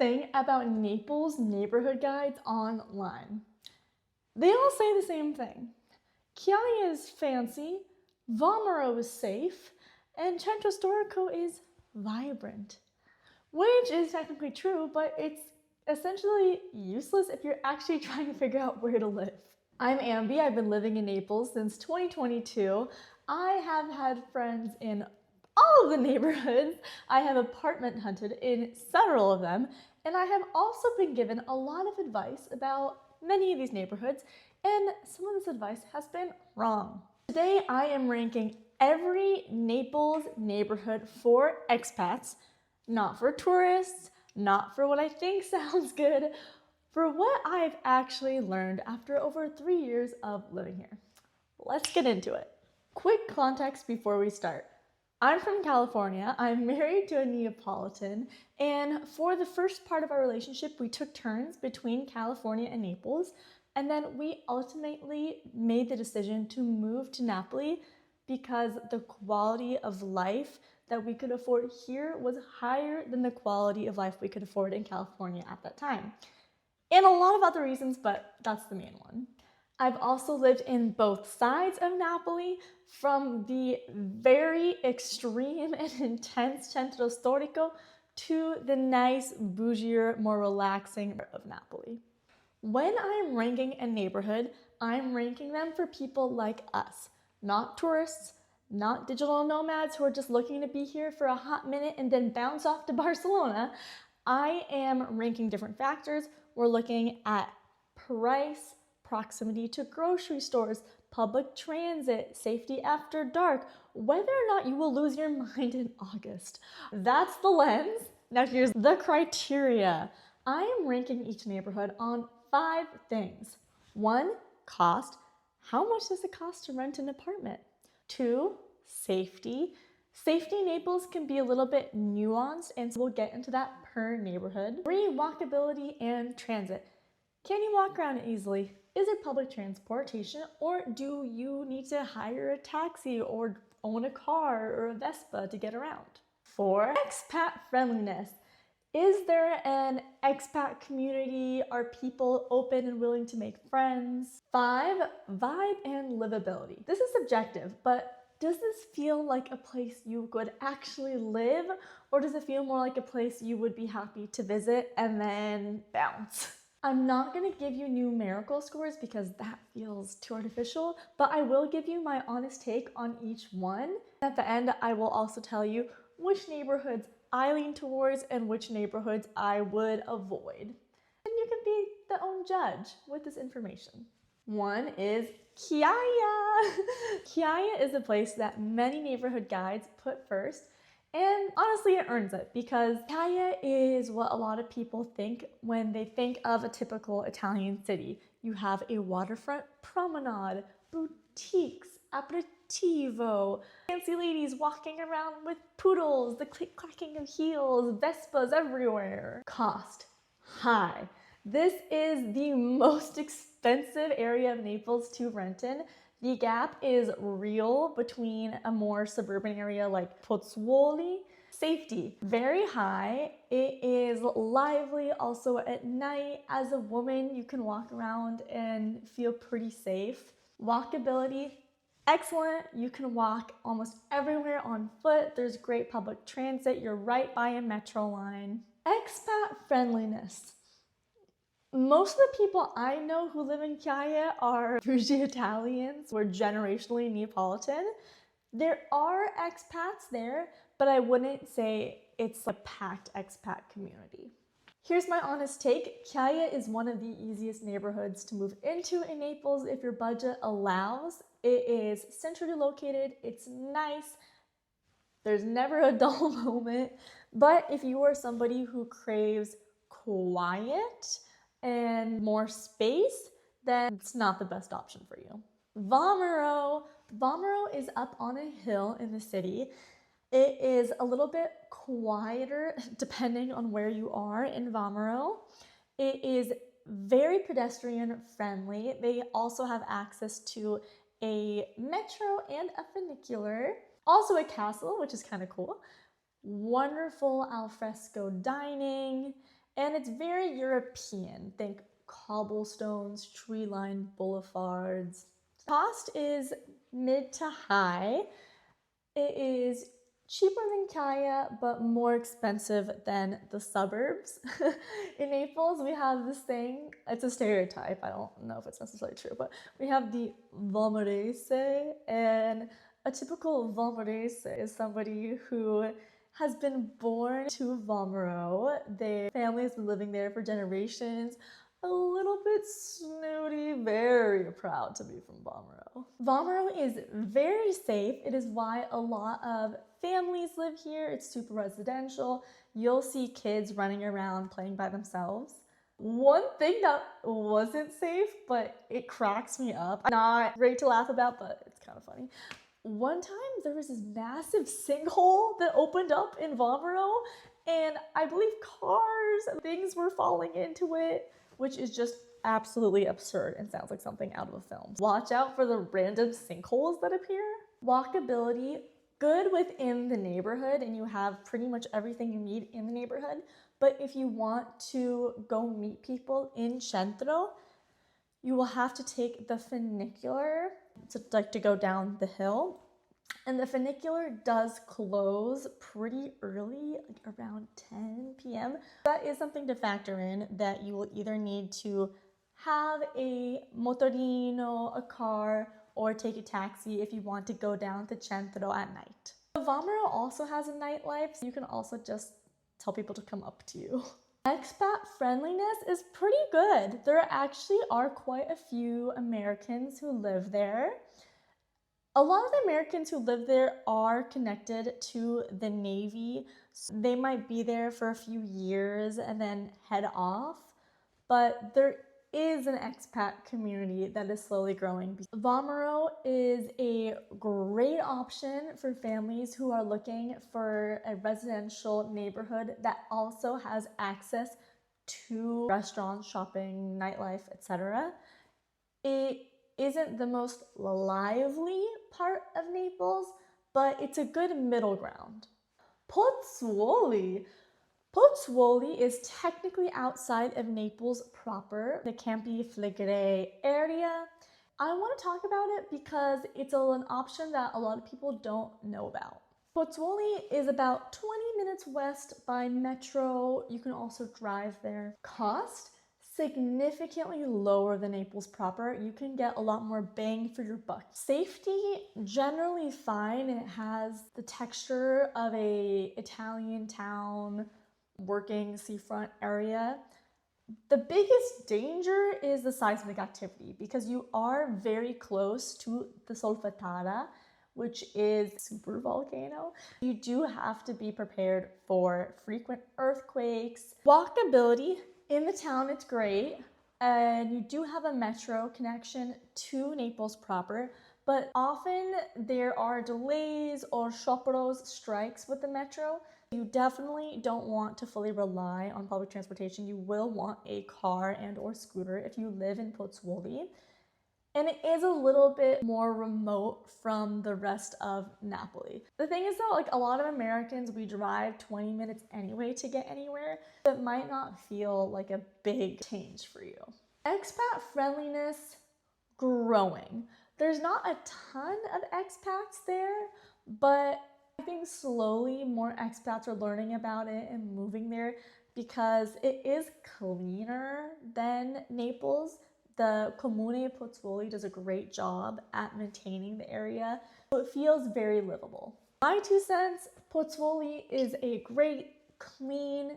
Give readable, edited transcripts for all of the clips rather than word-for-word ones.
thing about Naples neighborhood guides online. They all say the same thing. Chiaia is fancy, Vomero is safe, and Centro Storico is vibrant. Which is technically true, but it's essentially useless if you're actually trying to figure out where to live. I'm Amby. I've been living in Naples since 2022. I have had friends in all of the neighborhoods. I have apartment hunted in several of them, and I have also been given a lot of advice about many of these neighborhoods, and some of this advice has been wrong. Today I am ranking every Naples neighborhood for expats, not for tourists, not for what I think sounds good, for what I've actually learned after over 3 years of living here. Let's get into it. Quick context before we start. I'm from California. I'm married to a Neapolitan, and for the first part of our relationship, we took turns between California and Naples, and then we ultimately made the decision to move to Napoli because the quality of life that we could afford here was higher than the quality of life we could afford in California at that time. And a lot of other reasons, but that's the main one. I've also lived in both sides of Napoli, from the very extreme and intense Centro Storico to the nice, bougier, more relaxing part of Napoli. When I'm ranking a neighborhood, I'm ranking them for people like us, not tourists, not digital nomads who are just looking to be here for a hot minute and then bounce off to Barcelona. I am ranking different factors. We're looking at price, proximity to grocery stores, public transit, safety after dark, whether or not you will lose your mind in August. That's the lens. Now here's the criteria. I am ranking each neighborhood on 5 things. 1, cost. How much does it cost to rent an apartment? 2, safety. Safety in Naples can be a little bit nuanced, and so we'll get into that per neighborhood. 3, walkability and transit. Can you walk around easily? Is it public transportation, or do you need to hire a taxi or own a car or a Vespa to get around? 4, expat friendliness. Is there an expat community? Are people open and willing to make friends? 5, vibe and livability. This is subjective, but does this feel like a place you would actually live, or does it feel more like a place you would be happy to visit and then bounce? I'm not going to give you numerical scores because that feels too artificial, but I will give you my honest take on each one. At the end, I will also tell you which neighborhoods I lean towards and which neighborhoods I would avoid. And you can be the own judge with this information. 1 is Chiaia. Chiaia is a place that many neighborhood guides put first, and honestly it earns it because Chiaia is what a lot of people think when they think of a typical Italian city. You have a waterfront promenade, boutiques, aperitivo, fancy ladies walking around with poodles, the click-clacking of heels, Vespas everywhere. Cost, high. This is the most expensive area of Naples to rent in. The gap is real between a more suburban area like Pozzuoli. Safety, very high. It is lively also at night. As a woman, you can walk around and feel pretty safe. Walkability, excellent. You can walk almost everywhere on foot. There's great public transit. You're right by a metro line. Expat friendliness. Most of the people I know who live in Chiaia are bougie Italians. We're generationally Neapolitan. There are expats there, but I wouldn't say it's a packed expat community. Here's my honest take. Chiaia is one of the easiest neighborhoods to move into in Naples if your budget allows. It is centrally located, it's nice, there's never a dull moment, but if you are somebody who craves quiet and more space, then it's not the best option for you. Vomero. Vomero is up on a hill in the city. It is a little bit quieter depending on where you are in Vomero. It is very pedestrian friendly. They also have access to a metro and a funicular. Also a castle, which is kind of cool. Wonderful alfresco dining. And And it's very European. Think cobblestones, tree-lined boulevards. Cost is mid to high. It is cheaper than Chiaia, but more expensive than the suburbs. In Naples, we have this thing, it's a stereotype, I don't know if it's necessarily true, but we have the Vomerese, and a typical Vomerese is somebody who has been born to Vomero. Their family has been living there for generations. A little bit snooty, very proud to be from Vomero. Vomero is very safe. It is why a lot of families live here. It's super residential. You'll see kids running around playing by themselves. One thing that wasn't safe, but it cracks me up. Not great to laugh about, but it's kind of funny. One time there was this massive sinkhole that opened up in Vomero, and I believe cars and things were falling into it, which is just absolutely absurd and sounds like something out of a film. Watch out for the random sinkholes that appear. Walkability, good within the neighborhood, and you have pretty much everything you need in the neighborhood. But if you want to go meet people in Centro, you will have to take the funicular to go down the hill. And the funicular does close pretty early, like around 10 p.m. That is something to factor in, that you will either need to have a motorino, a car, or take a taxi if you want to go down to Centro at night. Vomero also has a nightlife, so you can also just tell people to come up to you. Expat friendliness is pretty good. There actually are quite a few Americans who live there. A lot of the Americans who live there are connected to the Navy. So they might be there for a few years and then head off, but there is an expat community that is slowly growing. Vomero is a great option for families who are looking for a residential neighborhood that also has access to restaurants, shopping, nightlife, etc. It isn't the most lively part of Naples, but it's a good middle ground. Pozzuoli. Pozzuoli is technically outside of Naples proper, the Campi Flegrei area. I want to talk about it because it's an option that a lot of people don't know about. Pozzuoli is about 20 minutes west by metro. You can also drive there. Cost? Significantly lower than Naples proper. You can get a lot more bang for your buck. Safety, generally fine. It has the texture of a Italian town, working seafront area. The biggest danger is the seismic activity, because you are very close to the Solfatara, which is a super volcano. You do have to be prepared for frequent earthquakes. Walkability in the town, it's great. And you do have a metro connection to Naples proper, but often there are delays or sciopero strikes with the metro. You definitely don't want to fully rely on public transportation. You will want a car and or scooter if you live in Pozzuoli. And it is a little bit more remote from the rest of Napoli. The thing is though, like a lot of Americans, we drive 20 minutes anyway to get anywhere. So it might not feel like a big change for you. Expat friendliness, growing. There's not a ton of expats there, but I think slowly more expats are learning about it and moving there because it is cleaner than Naples. The Comune Pozzuoli does a great job at maintaining the area, so it feels very livable. My 2 cents, Pozzuoli is a great, clean,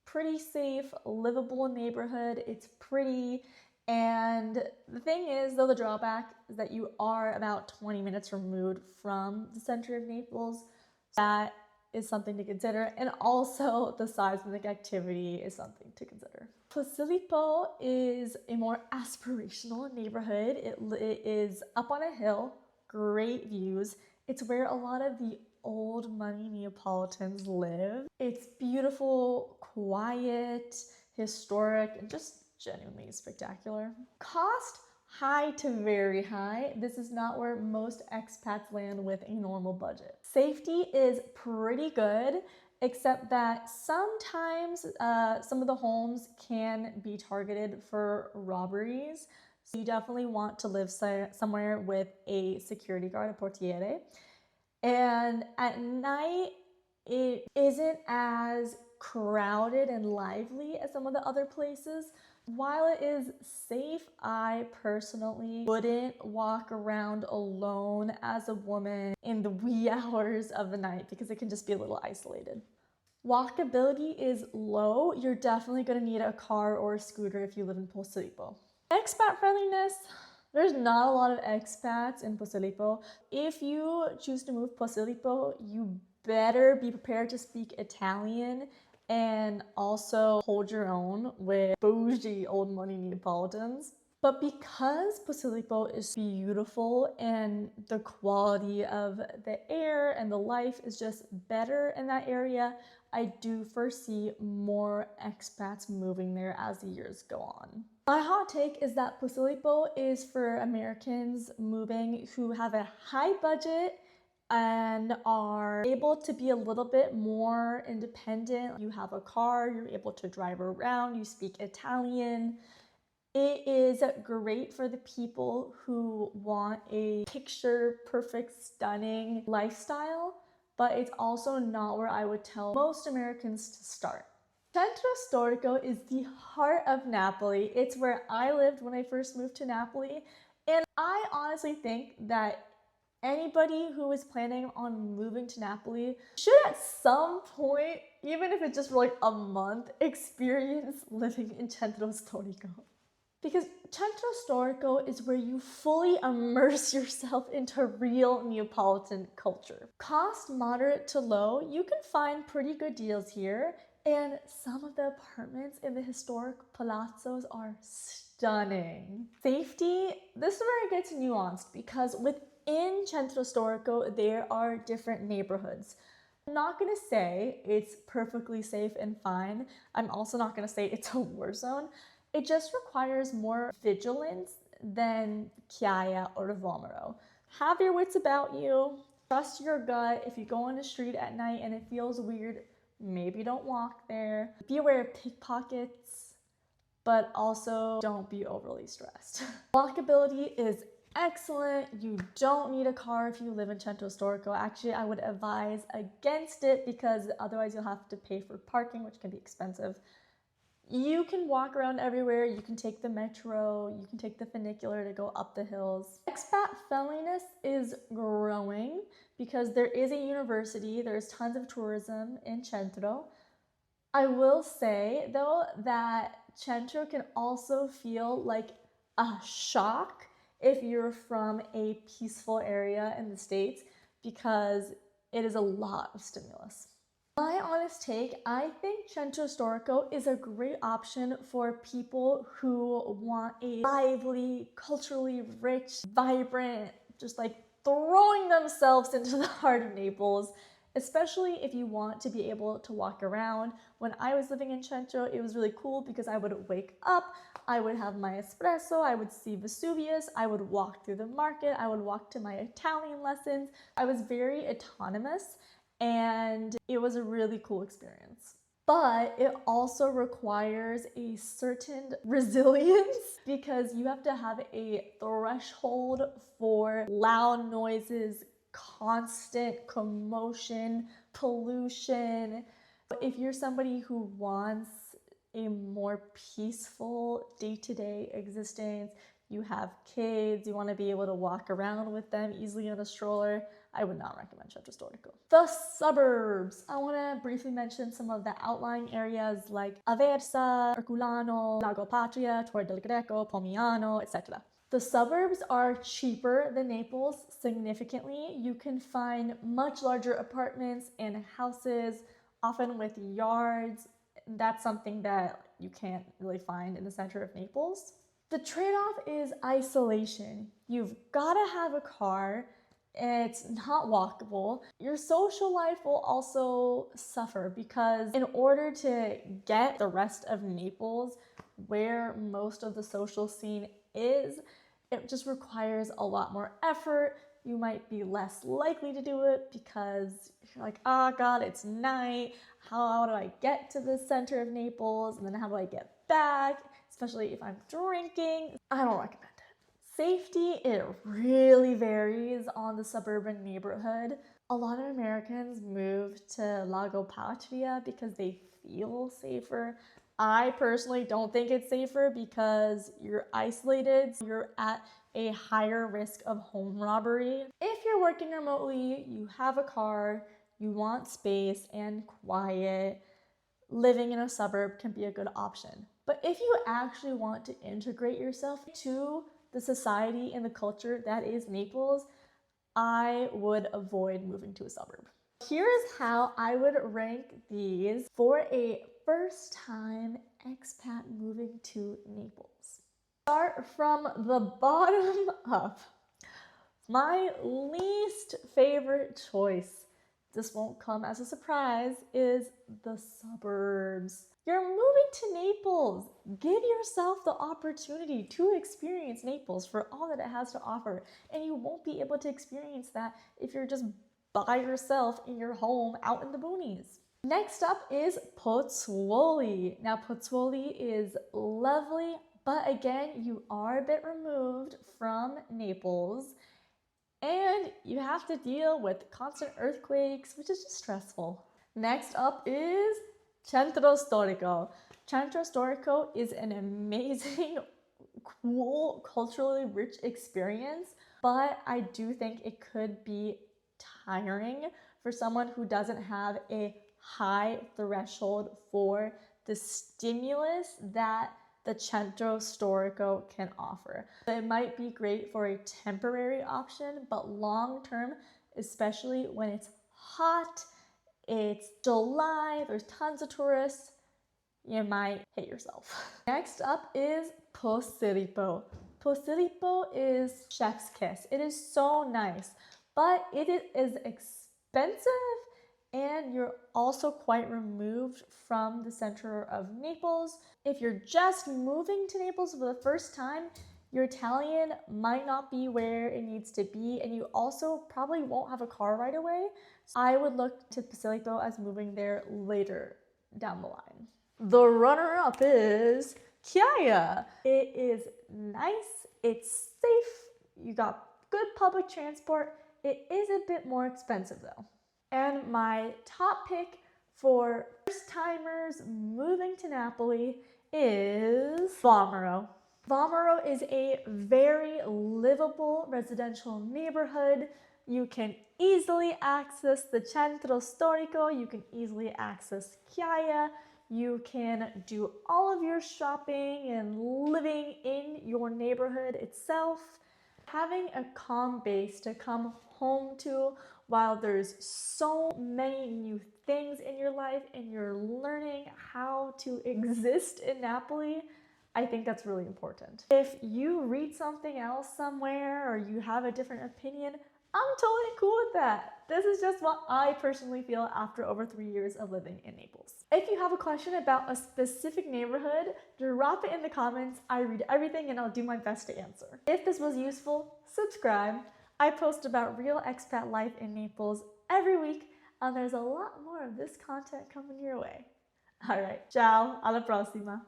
pretty safe, livable neighborhood. It's pretty, and the thing is, though, the drawback is that you are about 20 minutes removed from the center of Naples. That is something to consider, and also the seismic activity is something to consider. Posillipo is a more aspirational neighborhood. It is up on a hill, great views. It's where a lot of the old money Neapolitans live. It's beautiful, quiet, historic, and just genuinely spectacular. Cost? High to very high. This is not where most expats land with a normal budget. Safety is pretty good. except that sometimes some of the homes can be targeted for robberies. So you definitely want to live somewhere with a security guard, a portiere. And at night, it isn't as crowded and lively as some of the other places. While it is safe, I personally wouldn't walk around alone as a woman in the wee hours of the night because it can just be a little isolated. Walkability is low. You're definitely going to need a car or a scooter if you live in Posillipo. Expat friendliness. There's not a lot of expats in Posillipo. If you choose to move Posillipo, you better be prepared to speak Italian and also hold your own with bougie old money Neapolitans. But because Posillipo is beautiful and the quality of the air and the life is just better in that area, I do foresee more expats moving there as the years go on. My hot take is that Posillipo is for Americans moving who have a high budget and are able to be a little bit more independent. You have a car, you're able to drive around, you speak Italian. It is great for the people who want a picture perfect, stunning lifestyle, but it's also not where I would tell most Americans to start. Centro Storico is the heart of Napoli. It's where I lived when I first moved to Napoli, and I honestly think that anybody who is planning on moving to Napoli should at some point, even if it's just for like a month, experience living in Centro Storico. Because Centro Storico is where you fully immerse yourself into real Neapolitan culture. Cost moderate to low, you can find pretty good deals here, and some of the apartments in the historic palazzos are stunning. Safety, this is where it gets nuanced because within Centro Storico, there are different neighborhoods. I'm not gonna say it's perfectly safe and fine. I'm also not gonna say it's a war zone. It just requires more vigilance than Chiaia or Vomero. Have your wits about you. Trust your gut. If you go on the street at night and it feels weird, maybe don't walk there. Be aware of pickpockets, but also don't be overly stressed. Walkability is excellent. You don't need a car if you live in Centro Storico. Actually, I would advise against it because otherwise you'll have to pay for parking, which can be expensive. You can walk around everywhere. You can take the metro, you can take the funicular to go up the hills. Expat friendliness is growing because there is a university, there's tons of tourism in Centro. I will say though that Centro can also feel like a shock if you're from a peaceful area in the States because it is a lot of stimulus. My honest take, I think Centro Storico is a great option for people who want a lively, culturally rich, vibrant, just like throwing themselves into the heart of Naples, especially if you want to be able to walk around. When I was living in Centro, it was really cool because I would wake up, I would have my espresso, I would see Vesuvius, I would walk through the market, I would walk to my Italian lessons. I was very autonomous. And it was a really cool experience. But it also requires a certain resilience because you have to have a threshold for loud noises, constant commotion, pollution. If you're somebody who wants a more peaceful day-to-day existence, you have kids, you want to be able to walk around with them easily on a stroller, I would not recommend Centro Storico. The suburbs. I want to briefly mention some of the outlying areas like Aversa, Herculano, Lago Patria, Torre del Greco, Pomiano, etc. The suburbs are cheaper than Naples significantly. You can find much larger apartments and houses, often with yards. That's something that you can't really find in the center of Naples. The trade-off is isolation. You've got to have a car. It's not walkable. Your social life will also suffer because in order to get the rest of Naples where most of the social scene is, it just requires a lot more effort. you might be less likely to do it because you're like, oh God, it's night. How do I get to the center of Naples? And then how do I get back? Especially if I'm drinking. I don't recommend it. Safety, it really varies on the suburban neighborhood. A lot of Americans move to Lago Patria because they feel safer. I personally don't think it's safer because you're isolated. You're at a higher risk of home robbery. If you're working remotely, you have a car, you want space and quiet, living in a suburb can be a good option. But if you actually want to integrate yourself to the society and the culture that is Naples, I would avoid moving to a suburb. Here's how I would rank these for a first-time expat moving to Naples. Start from the bottom up. My least favorite choice, this won't come as a surprise, is the suburbs. You're moving to Naples. Give yourself the opportunity to experience Naples for all that it has to offer. And you won't be able to experience that if you're just by yourself in your home out in the boonies. Next up is Pozzuoli. Now Pozzuoli is lovely, but again, you are a bit removed from Naples. And you have to deal with constant earthquakes, which is just stressful. Next up is Centro Storico. Centro Storico is an amazing, cool, culturally rich experience, but I do think it could be tiring for someone who doesn't have a high threshold for the stimulus that the Centro Storico can offer. It might be great for a temporary option, but long term, especially when it's hot, it's July, there's tons of tourists, you might hit yourself. Next up is Posillipo. Posillipo is chef's kiss. It is so nice, but it is expensive and you're also quite removed from the center of Naples. If you're just moving to Naples for the first time, your Italian might not be where it needs to be, and you also probably won't have a car right away. So I would look to Posillipo as moving there later down the line. The runner-up is Chiaia. It is nice, it's safe, you got good public transport. It is a bit more expensive though. And my top pick for first-timers moving to Napoli is Vomero. Vomero is a very livable residential neighborhood. You can easily access the Centro Storico, you can easily access Chiaia, you can do all of your shopping and living in your neighborhood itself. Having a calm base to come home to while there's so many new things in your life and you're learning how to exist in Napoli, I think that's really important. If you read something else somewhere or you have a different opinion, I'm totally cool with that. This is just what I personally feel after over 3 years of living in Naples. If you have a question about a specific neighborhood, drop it in the comments. I read everything and I'll do my best to answer. If this was useful, subscribe. I post about real expat life in Naples every week, and there's a lot more of this content coming your way. All right, ciao, alla prossima.